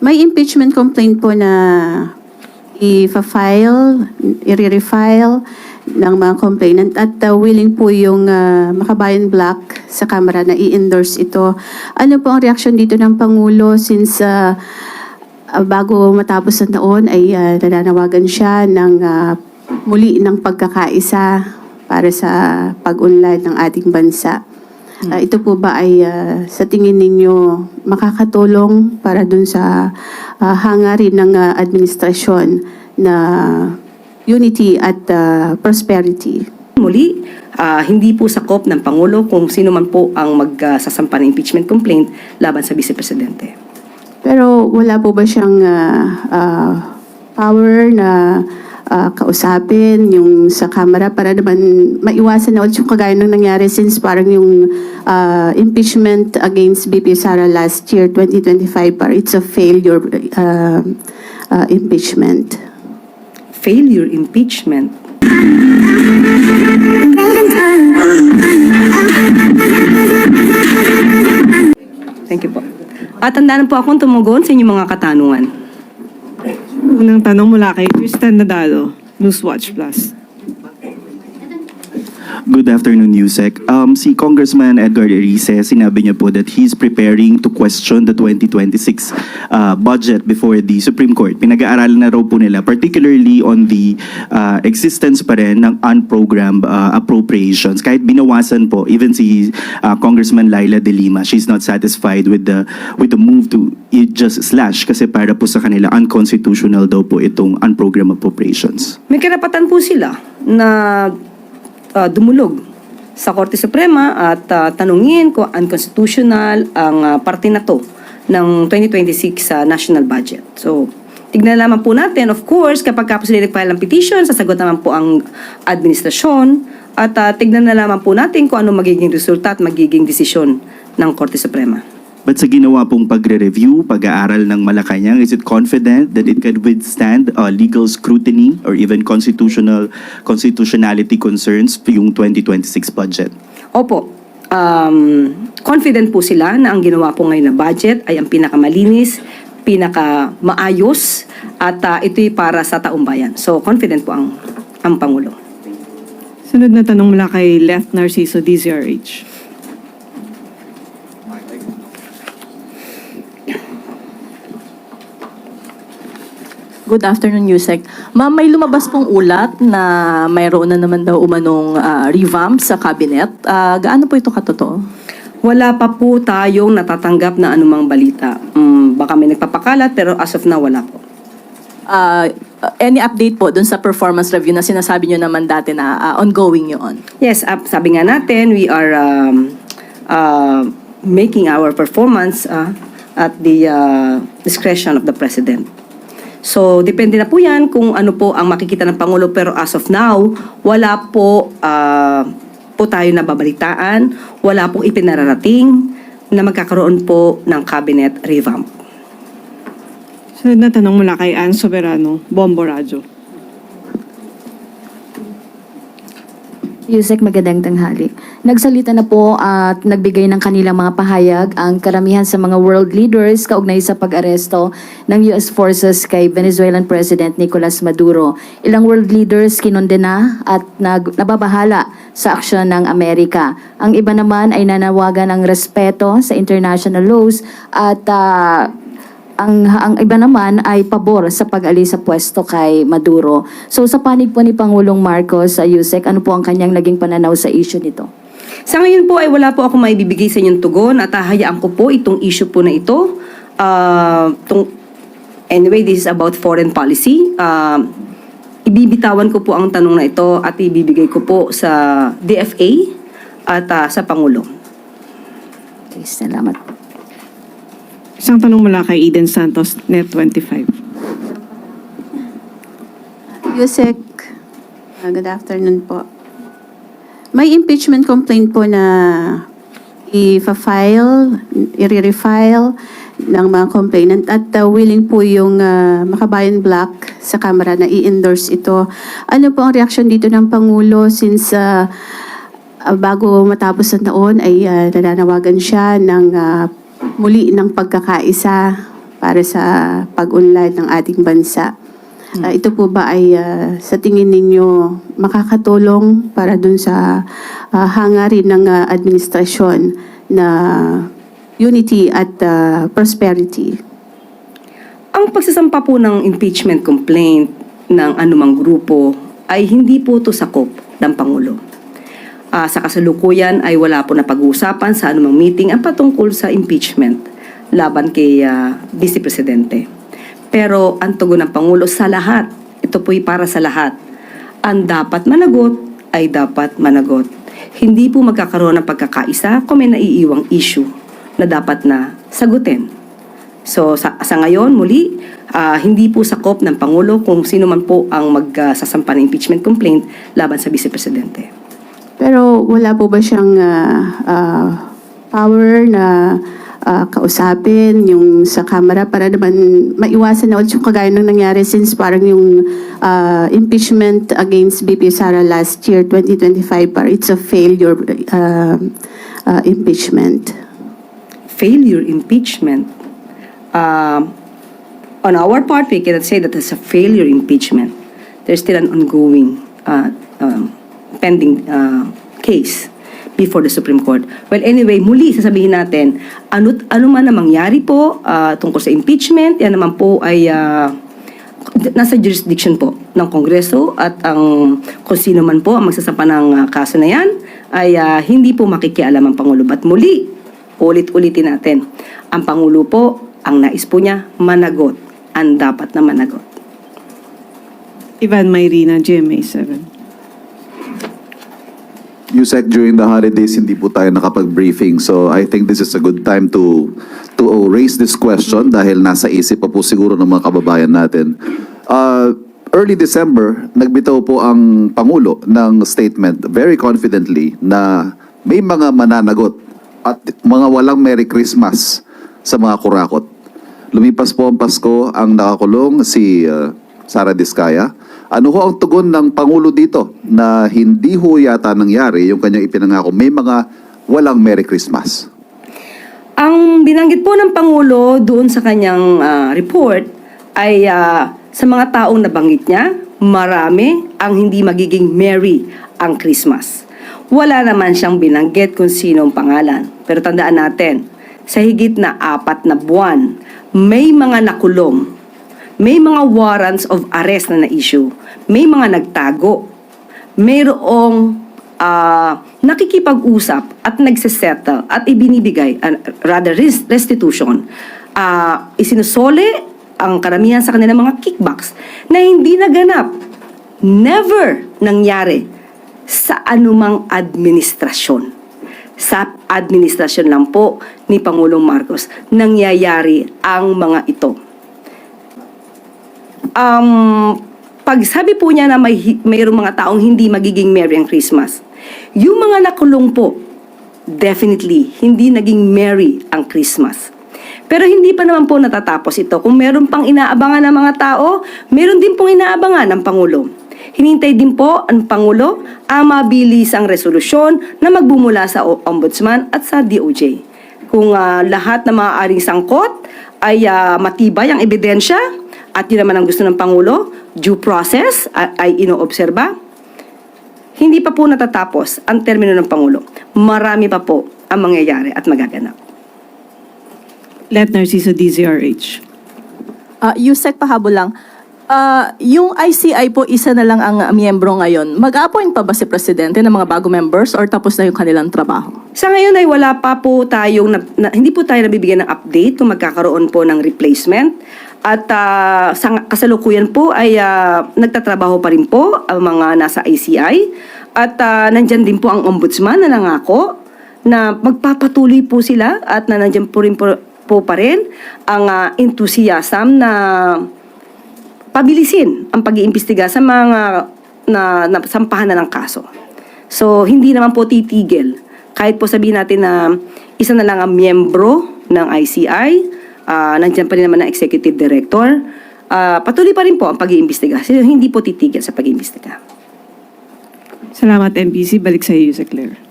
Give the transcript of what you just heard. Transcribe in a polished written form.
May impeachment complaint po na i-file, i-refile ng mga complainant at willing po yung Makabayan Black sa Kamara na i-endorse ito. Ano po ang reaksyon dito ng Pangulo since bago matapos ang taon ay nananawagan siya ng muli ng pagkakaisa para sa pag-unlad ng ating bansa. Ito po ba ay sa tingin ninyo makakatulong para dun sa hangarin ng administrasyon na unity at prosperity? Muli, hindi po sakop ng Pangulo kung sino man po ang magsasampa ng impeachment complaint laban sa Vice Presidente. Pero wala po ba siyang power na kausapin yung sa Kamara para naman maiwasan na ulit yung kagaya ng nangyari since parang yung impeachment against BP Sara last year, 2025, it's a failure impeachment. Failure impeachment. Thank you po. At tandaan po akong tumugon sa inyong mga katanungan. Unang tanong mula kay Tristan Nadalo, Newswatch Plus. Good afternoon, Yusek. Si Congressman Edgar Erice, sinabi niya po that he's preparing to question the 2026 budget before the Supreme Court. Pinag-aaralan na raw po nila, particularly on the existence pa rin ng unprogrammed appropriations. Kahit binawasan po, even si Congressman Laila De Lima, she's not satisfied with the move to just slash kasi para po sa kanila unconstitutional daw po itong unprogrammed appropriations. May karapatan po sila na dumulog sa Korte Suprema at tanungin kung unconstitutional ang parte na to ng 2026 national budget. So, tignan naman po natin, of course, kapag po sila nag-file ng petition, sasagot naman po ang administrasyon at tignan na naman po natin kung ano magiging resulta at magiging desisyon ng Korte Suprema. But sa ginawa pong pagre-review, pag-aaral ng Malacanang, is it confident that it can withstand legal scrutiny or even constitutionality concerns for yung 2026 budget? Opo. Confident po sila na ang ginawa po ngayon na budget ay ang pinakamalinis, pinakamaayos, at ito'y para sa taong bayan. So, confident po ang Pangulo. Sunod na tanong mula kay Left Narciso, DZRH. Good afternoon, Yusek. Ma'am, may lumabas pong ulat na mayroon na naman daw umanong revamp sa cabinet. Gaano po ito katotoo? Wala pa po tayong natatanggap na anumang balita. Baka may nagpapakalat pero as of now wala po. Any update po dun sa performance review na sinasabi nyo naman dati na ongoing yun? Yes, sabi nga natin, we are making our performance at the discretion of the President. So, depende na po yan kung ano po ang makikita ng Pangulo. Pero as of now, wala po tayo nababalitaan, wala pong ipinararating na magkakaroon po ng cabinet revamp. Sunod na tanong mula kay Ann Soberano, Bombo Radyo. Yusek, magandang tanghali. Nagsalita na po at nagbigay ng kanilang mga pahayag ang karamihan sa mga world leaders kaugnay sa pag-aresto ng US forces kay Venezuelan President Nicolas Maduro. Ilang world leaders kinondena at nababahala sa aksyon ng Amerika. Ang iba naman ay nanawagan ng respeto sa international laws at ang iba naman ay pabor sa pag-alis sa pwesto kay Maduro. So sa panig po ni Pangulong Marcos sa Yusek, ano po ang kanyang naging pananaw sa issue nito? Sa ngayon po ay wala po ako maibibigay sa inyong tugon at hahayaan ko po itong issue po na ito. Anyway, this is about foreign policy. Ibibitawan ko po ang tanong na ito at ibibigay ko po sa DFA at sa Pangulo. Okay, salamat. Isang tanong mula kay Eden Santos, Net25. Yusek, good afternoon po. May impeachment complaint po na i-file, i-refile ng mga complainant at willing po yung Makabayan Black sa Kamara na i-endorse ito. Ano po ang reaksyon dito ng Pangulo since bago matapos ang taon ay nananawagan siya ng muli ng pagkakaisa para sa pag-unlad ng ating bansa. Ito po ba ay sa tingin ninyo makakatulong para dun sa hangarin ng administrasyon na unity at prosperity? Ang pagsasampa po ng impeachment complaint ng anumang grupo ay hindi po ito sakop ng Pangulo. Sa kasalukuyan ay wala po na pag-uusapan sa anumang meeting ang patungkol sa impeachment laban kay Vice Presidente. Pero ang tugon ng Pangulo sa lahat, ito po'y para sa lahat. Ang dapat managot ay dapat managot. Hindi po magkakaroon ng pagkakaisa kung may naiiwang issue na dapat na sagutin. So sa ngayon, muli, hindi po sakop ng Pangulo kung sino man po ang magsasampa ng impeachment complaint laban sa Vice Presidente. Pero wala po ba siyang power na kausapin yung sa Kamara para naman maiwasan na ulit yung kagaya ng nangyari since parang yung impeachment against BP Sara last year, 2025, parang it's a failure impeachment. Failure impeachment. On our part, we cannot say that it's a failure impeachment. There's still an ongoing pending case before the Supreme Court. Well, anyway, muli sasabihin natin, ano man na mangyari po tungkol sa impeachment, yan naman po ay nasa jurisdiction po ng Kongreso at ang kung sino man po ang magsasampa ng kaso na yan ay hindi po makikialam ang Pangulo. But muli, ulit-ulitin natin, ang Pangulo po, ang nais po niya, managot. Ang dapat na managot. Ivan Mayrina, GMA 7. Yusek, during the holidays, hindi po tayo nakapag-briefing. So I think this is a good time to raise this question dahil nasa isip pa po siguro ng mga kababayan natin. Early December, nagbitaw po ang Pangulo ng statement very confidently na may mga mananagot at mga walang Merry Christmas sa mga kurakot. Lumipas po ang Pasko, ang nakakulong si Sara Diskaya. Ano ho ang tugon ng Pangulo dito na hindi ho yata nangyari yung kanyang ipinangako may mga walang Merry Christmas? Ang binanggit po ng Pangulo doon sa kanyang report ay sa mga taong nabanggit niya, marami ang hindi magiging merry ang Christmas. Wala naman siyang binanggit kung sino ang pangalan. Pero tandaan natin, sa higit na 4 na buwan, may mga nakulong. May mga warrants of arrest na na-issue. May mga nagtago. Mayroong nakikipag-usap at nagsisettle at ibinibigay, rather restitution. Isinusole ang karamihan sa kanilang mga kickbacks na hindi naganap. Never nangyari sa anumang administrasyon. Sa administrasyon lang po ni Pangulong Marcos nangyayari ang mga ito. Pag sabi po niya na mayroong mga taong hindi magiging merry ang Christmas, yung mga nakulong po, definitely, hindi naging merry ang Christmas. Pero hindi pa naman po natatapos ito. Kung meron pang inaabangan ng mga tao, meron din pong inaabangan ng Pangulo. Hinintay din po ang Pangulo ang mabilis ang resolusyon na magbumula sa Ombudsman at sa DOJ. Kung lahat na maaaring sangkot ay matibay ang ebidensya, at yun naman ang gusto ng Pangulo, due process ay inoobserba, hindi pa po natatapos ang termino ng Pangulo. Marami pa po ang mangyayari at magaganap. Let Narciso, DZRH. Yusek, pahabol lang. Yung ICI po, isa na lang ang miyembro ngayon. Mag-appoint pa ba si Presidente ng mga bago members or tapos na yung kanilang trabaho? Sa ngayon ay wala pa po tayong, hindi po tayo nabibigyan ng update kung magkakaroon po ng replacement. At sa kasalukuyan po ay nagtatrabaho pa rin po ang mga nasa ICI. At nandyan din po ang Ombudsman na nangako na magpapatuloy po sila at na nandyan po rin po pa rin ang enthusiasm na pabilisin ang pag-iimbestiga sa mga nasampahan na ng kaso. So, hindi naman po titigil. Kahit po sabihin natin na isa na lang ang miyembro ng ICI, nandiyan pa rin naman ang executive director, patuloy pa rin po ang pag-iimbestiga. So, hindi po titigil sa pag-iimbestiga. Salamat, MPC. Balik sa iyo, Yusek Claire.